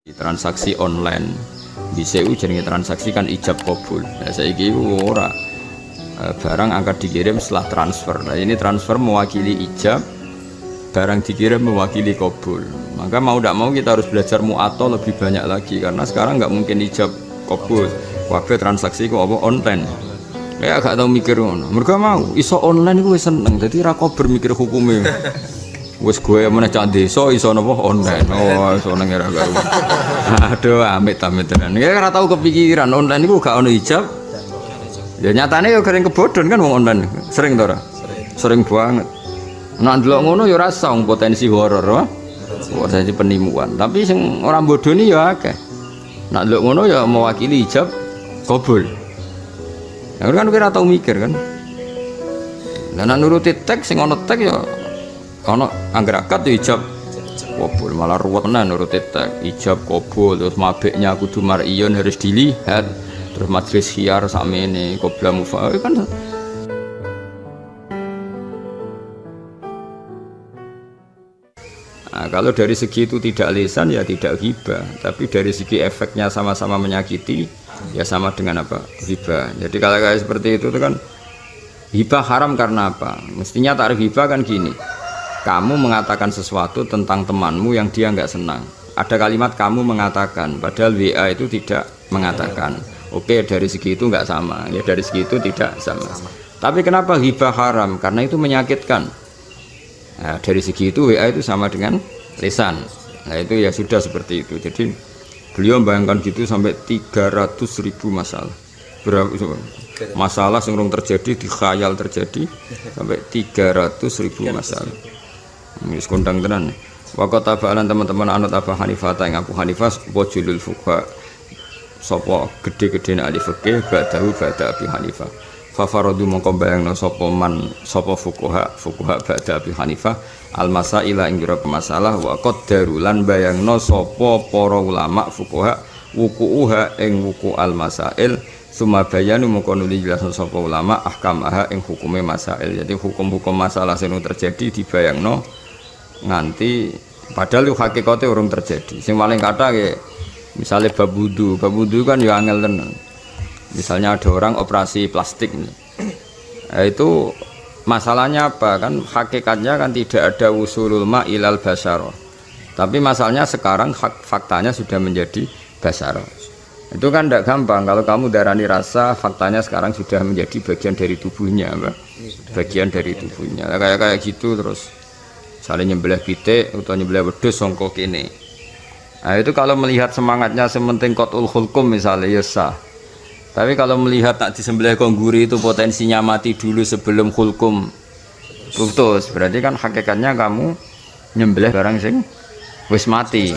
Transaksi online bisa jenenge transaksi kan ijab kabul. Nah, saiki ora barang angkat dikirim setelah transfer. Nah, ini transfer mewakili ijab, barang dikirim mewakili kabul. Maka mau tidak mau kita harus belajar mu'ato lebih banyak lagi karena sekarang nggak mungkin ijab kabul. Kabeh transaksi kok apa online. Kayak gak tau mikir ngono. Mergo mau iso online iku wis seneng. Dadi ra kober mikir hukume. Wes gue meneh cak desa iso napa online. Oh, iso nang era karo. Aduh, amit-amit tenan. Ya ora tau kepikiran online iku gak ono hijab. Ya nyatane ya garing kebodhon kan wong online. Sering to ora? Sering banget. Nek ndelok ngono ya ora song potensi horor, wah. Potensi penimuan. Tapi sing ora bodoni ya akeh. Nek ndelok ngono ya mewakili hijab kabul. Ya kan kira tau mikir kan. Lah nek nuruti teks sing ono teks ya ono angger akad ijab kabul malah ruwet tenan nuruti teks ijab kabul terus mabeknya kudu mar'iyon harus dilihat terus majlis khiyar sakmene qabla mufa kan. Nah, kalau dari segi itu tidak lisan ya tidak ghibah, tapi dari segi efeknya sama-sama menyakiti ya sama dengan apa? Ghibah. Jadi kalau kayak seperti itu kan hibah haram karena apa? Mestinya tarif hibah kan gini. Kamu mengatakan sesuatu tentang temanmu yang dia nggak senang. Ada kalimat kamu mengatakan, padahal WA itu tidak mengatakan. Oke, dari segi itu nggak sama. Ya dari segi itu tidak sama. Tapi kenapa hibah haram? Karena itu menyakitkan. Nah, dari segi itu WA itu sama dengan lisan. Nah itu ya sudah seperti itu. Jadi beliau membayangkan gitu sampai 300.000 masalah. Berapa masalah yang terjadi di khayal terjadi sampai 300.000 masalah. Ini sekondang tenan. Waktu tabalan teman-teman anut Abu Hanifah yang Abu Hanifah wajulul fuqaha sapa gede-gede ahli fikih ba'dahu ba'da Abu Hanifah. Fafaradu mongko bayangno sapa man sapa fuqaha ba'da Abu Hanifah al masaila ing jero masalah wa qaddaru lan bayangno sapa para ulama fuqaha wukuha ing wuku al masail summa bayanu mongko nuli jelasan sapa ulama ahkamaha ing hukume masail. Jadi hukum-hukum masalah sing terjadi dibayangno nganti padahal yo hakikate urung terjadi. Sing paling kathah nggih misale bab wudu kan yo angel tenan. Misalnya ada orang operasi plastik nah, itu masalahnya apa kan hakikatnya kan tidak ada usulul ma ilal basyarah, tapi masalahnya sekarang faktanya sudah menjadi basyarah. Itu kan tidak gampang kalau kamu darani rasa faktanya sekarang sudah menjadi bagian dari tubuhnya apa? Bagian dari tubuhnya kayak gitu. Terus saling nyembelih pitik atau nyembelih wedhus sangka kene. Nah itu kalau melihat semangatnya sementing qatul hulkum misalnya ya sah. Tapi kalau melihat tak disembelih kongguri itu potensinya mati dulu sebelum hulkum putus, berarti kan hakikatnya kamu nyembelih barang sing wis mati.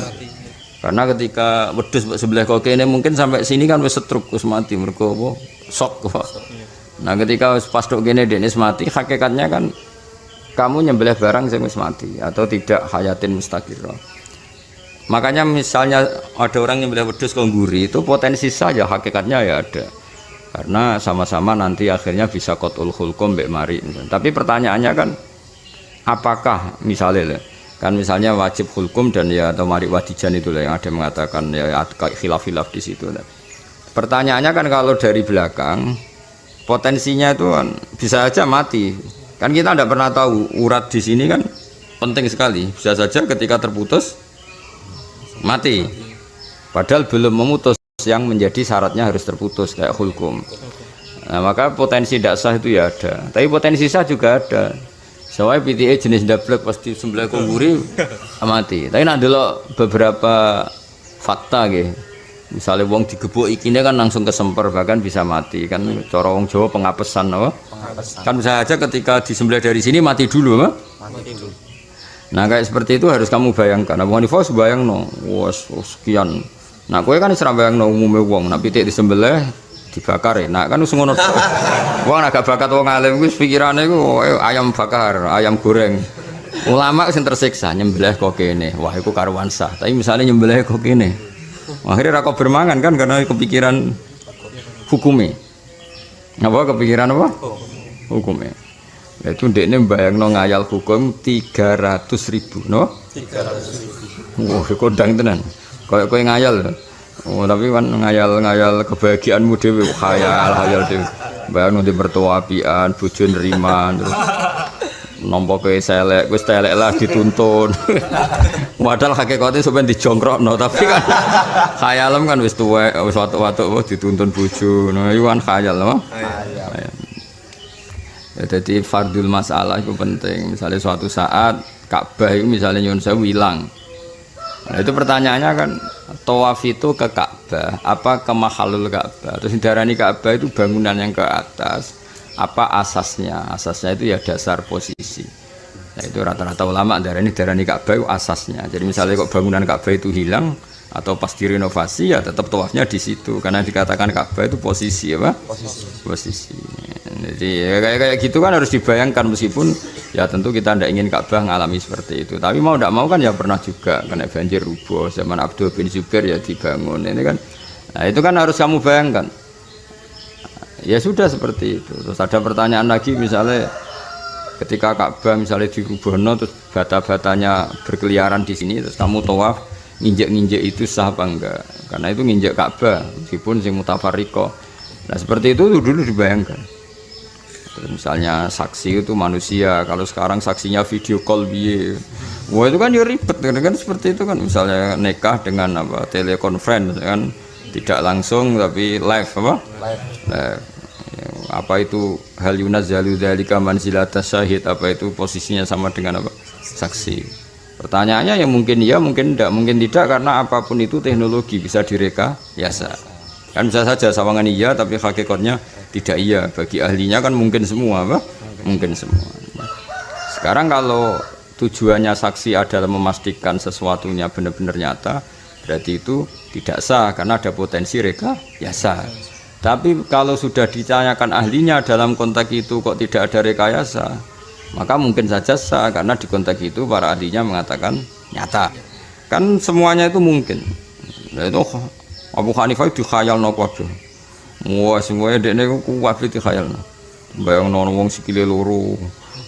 Karena ketika wedhus sebelah kok kene mungkin sampai sini kan wis setruk wis mati mergo apa? Sok kok. Nah, ketika wis pas tok kene dene mati, hakikatnya kan kamu nyembelih barang sing wis mati atau tidak hayatin mustaqirah. Makanya misalnya ada orang yang nyembelih wedhus kongguri itu potensi saja hakikatnya ya ada. Karena sama-sama nanti akhirnya bisa qatul hulkum mbek mari. Tapi pertanyaannya kan apakah misalnya kan misalnya wajib hulkum dan ya atau mari wadijan itu yang ada mengatakan ya khilaf-khilaf di situ. Pertanyaannya kan kalau dari belakang potensinya itu kan bisa saja mati. Kan kita tidak pernah tahu urat di sini kan penting sekali. Bisa saja ketika terputus mati, padahal belum memutus yang menjadi syaratnya harus terputus kayak hulkum. Nah, maka potensi tidak sah itu ya ada, tapi potensi sah juga ada. Soalnya PTE jenis dablek pasti sembelih kongguri mati. Tapi nak delok beberapa fakta gitu. Misalnya wong digebuk ikine kan langsung kesemper bahkan bisa mati kan. Cara wong Jawa pengapesan apa? Kan bisa aja ketika disembelih dari sini mati dulu apa? Mati dulu. Nah kayak seperti itu harus kamu bayangkan. Abu Hanifah bayangno, wes sekian. Nah kowe kan isra bayangno umume wong, nak pitik disembelih dibakar ya. Nah kan wis ngono. Wong agak bakat wong alim wis pikirane iku ayam bakar, ayam goreng. Ulama sing tersiksa nyembelih kok kene. Wah iku karuan sah. Tapi misalnya nyembelih kok kene. Akhirnya ra kok bermangan kan karena kepikiran hukume. Apa kepikiran apa? Hukume. Itu ndekne mbayangno ngayal hukum 300.000 no? 300.000. Wah, kondang tenan. Kowe ngayal. Oh, tapi kan ngayal kebahagiaanmu dhewe, khayal dhewe. Bayang nanti mertua apian, bojo neriman terus nampa kowe selek, wis telek lah dituntun. Padahal hakikate sampeyan dijongkrokno, tapi kan khayalem kan wis tuwek, wis watuk-watuk dituntun bojo. Nah, iku kan khayal apa? Khayal. Ya, jadi fardul masalah itu penting. Misalnya suatu saat Ka'bah itu misalnya nyuwun sewu ilang. Nah, itu pertanyaannya kan tawaf itu ke Ka'bah apa ke mahalul Ka'bah? Terus darani Ka'bah itu bangunan yang ke atas apa asasnya? Asasnya itu ya dasar posisi. Nah, itu rata-rata ulama darani Ka'bah itu asasnya. Jadi misalnya kok bangunan Ka'bah itu hilang atau pas direnovasi ya tetap tawafnya di situ karena dikatakan Ka'bah itu posisi apa? Posisi. Jadi ya, kayak gitu kan harus dibayangkan meskipun ya tentu kita tidak ingin Ka'bah ngalami seperti itu. Tapi mau tidak mau kan ya pernah juga kena banjir rubuh zaman Abdul bin Zubair ya dibangun ini kan. Nah itu kan harus kamu bayangkan. Ya sudah seperti itu. Terus ada pertanyaan lagi misalnya ketika Ka'bah misalnya dirubuhno terus bata-batanya berkeliaran di sini terus kamu tawaf nginjek-nginjek itu sah apa enggak? Karena itu nginjek Ka'bah meskipun sing mutafarriqah. Nah seperti itu dulu dibayangkan. Misalnya saksi itu manusia, kalau sekarang saksinya video call biye, wah itu kan ya ribet kan seperti itu kan. Misalnya nikah dengan apa telekonferensi kan tidak langsung tapi live apa? Live. Apa itu hal yunazzalu dzalika manzilatas syahid, apa itu posisinya sama dengan apa? Saksi. Pertanyaannya ya mungkin iya, mungkin tidak karena apapun itu teknologi bisa direkayasa. Kan bisa saja sawangan iya tapi hakikatnya tidak iya. Bagi ahlinya kan mungkin semua apa? Mungkin semua. Sekarang kalau tujuannya saksi adalah memastikan sesuatunya benar-benar nyata, berarti itu tidak sah karena ada potensi rekayasa. Tapi kalau sudah ditanyakan ahlinya dalam konteks itu kok tidak ada rekayasa, maka mungkin saja sah karena di konteks itu para ahlinya mengatakan nyata. Kan semuanya itu mungkin. Nah, itu Abu Hanifah dikhayalno kabeh. Wah, semuanya dekne kuwat dikhayalno. Bayangno wong sikile loro,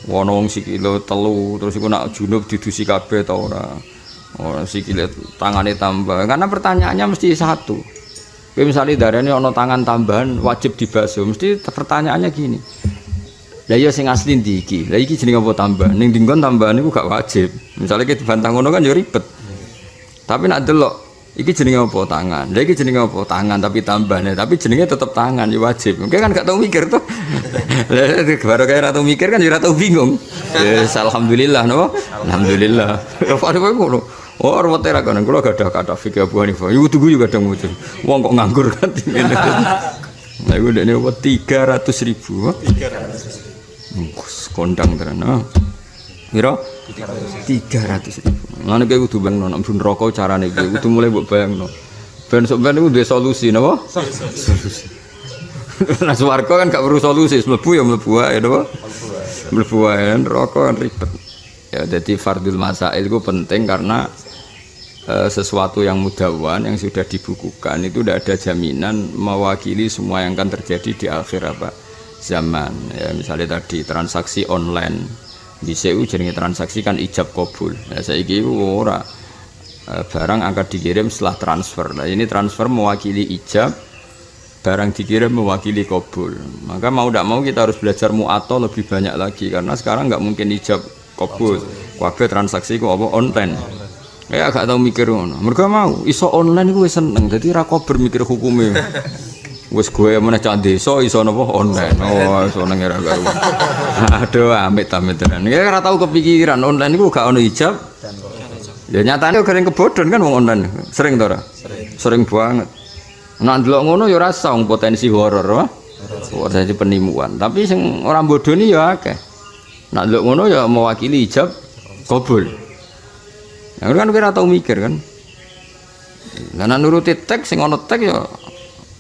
ono wong sikile telu, terus iku nak junub didusi kabeh ta ora. Ora sikile tangane tambah. Karena pertanyaannya mesti satu. Kowe misale darane ana tangan tambahan wajib dibasuh, mesti pertanyaannya gini. Lah iya sing asli ndi iki? Lah iki jenenge apa tambah? Ning dinggon tambahan iku gak wajib. Misale ki dibantah ngono kan ya ribet. Tapi nak delok iki jenenge apa tangan. Lah iki jenenge apa tangan tapi tambahnya, tapi jenenge tetep tangan ya wajib. Mungkin kan gak tau mikir tuh. Lah baru kayak ora tau mikir kan ya ora tau bingung. Yes, alhamdulillah no. Alhamdulillah. Apa ngono. Oh, ruwete ra kono. Kula gadah kata fikih Abu Hanifah. Iku tuku yo kadang muncul. Wong kok nganggur kan ngene. Nah, iku dekne 300.000. 300. Kondang tenan. Piro? 300.000. Lan iki kudu bayangno nek mlebu neraka carane iki kudu mulai mbok bayangno. Ben sok ben iku duwe solusi napa? Solusi. Nah swarga kan gak perlu solusi, mlebu ya mlebu wae napa? Mlebu wae neraka kan ribet. Ya jadi fardul masail itu penting karena sesuatu yang mudawan yang sudah dibukukan itu tidak ada jaminan mewakili semua yang akan terjadi di akhir apa zaman. Ya misalnya tadi transaksi online di CU jenenge transaksi kan ijab kabul. Ya saiki ora barang akan dikirim setelah transfer. Nah ini transfer mewakili ijab, barang dikirim mewakili kabul. Maka mau tidak mau kita harus belajar mu'ato lebih banyak lagi karena sekarang nggak mungkin ijab kabul. Kabeh transaksi ku apa online. Ya gak tau mikir ngono. Mergo mau iso online iku wis seneng. Dadi ra kober mikir hukume. Wis gue meneh cak desa iso napa online. Oh, iso nang ora karo. Aduh, amit-amit tenan. Ya ora tau kepikiran online iku gak ono ijab. Ya nyatane kering kebodhon kan wong online. Sering to ora? Sering banget. Nek ndelok ngono ya ora sah potensi horor, wah. Potensi penimuan. Tapi sing ora bodoni ya akeh. Nek ndelok ngono ya mewakili ijab kabul. Ya kan kira tau mikir kan. Lah nek nuruti teks sing ana teks ya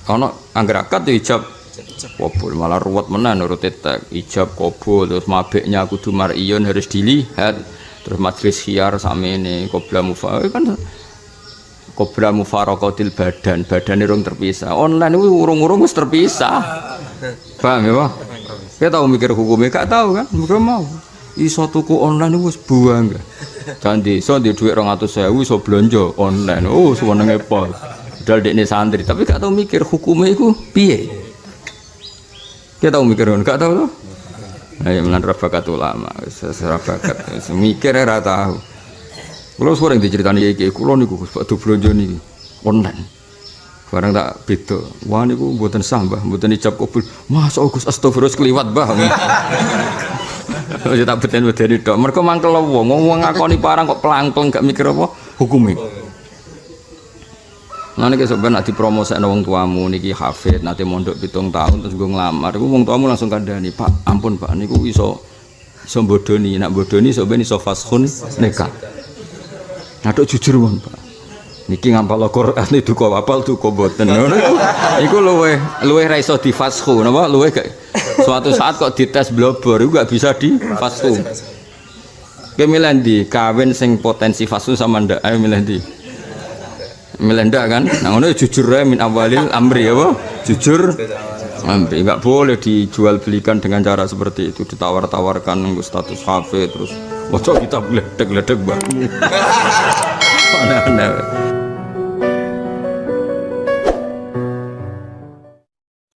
ana angger akad ya ijab kabul, malah ruwet menan nuruti teks ijab kabul terus mabeknya kudu mar'iyun harus dilihat terus majlis khiyar samene qabla mufa kan qabla mufaraqatil badane urung terpisah. Online itu urung-urung wis terpisah. Paham ya, Pak? Kita tahu mikir hukumnya gak tahu kan, mereka mau. iso tuku online wis buang. Kan desa di dhuwit 200.000 iso blonjo online. Oh, senenge pol. Padahal dekne santri, tapi gak tau mikir hukume iku piye. Kita tau mikir gak tau to? Ayo menan bakat ulama, wis bakat. Mikir ora tau. Kulo sering diceritani iki, kulo niku badhe blonjo niki online. Barang tak beda. Wah niku mboten sah, Mbah, mboten ijab kabul. Mas Gus astagfirullah kliwat, Mbah. Wis tak beten-beteni tok. Mergo mangkel wong ngakoni parang kok pelangkong gak mikir apa hukume. Nah niki sampeyan nek dipromosekno wong tuamu niki hafid nate mondok 7 tahun terus nggo nglamar iku wong tuamu langsung kandhani, "Pak, ampun Pak, niku iso bodoni, nek bodoni sampeyan iso fashun nikah." Naduk jujur wong, Pak. Niki ngapal Al-Qur'an duka apal duka boten. Ngono iku luweh ra iso difashu, napa? Luweh gak suatu saat kok dites blobor iku gak bisa difashu. Kowe milih ndi? Kawin sing potensi fashu sama ndak? Ayo milih ndi? Milih ndak kan? Nah ngono jujur ae min awalil amri apa? Jujur amri enggak boleh dijual belikan dengan cara seperti itu, ditawar-tawarkan nggo status hafid terus waca kitab gledek-gledek Mbak. Aneh-aneh.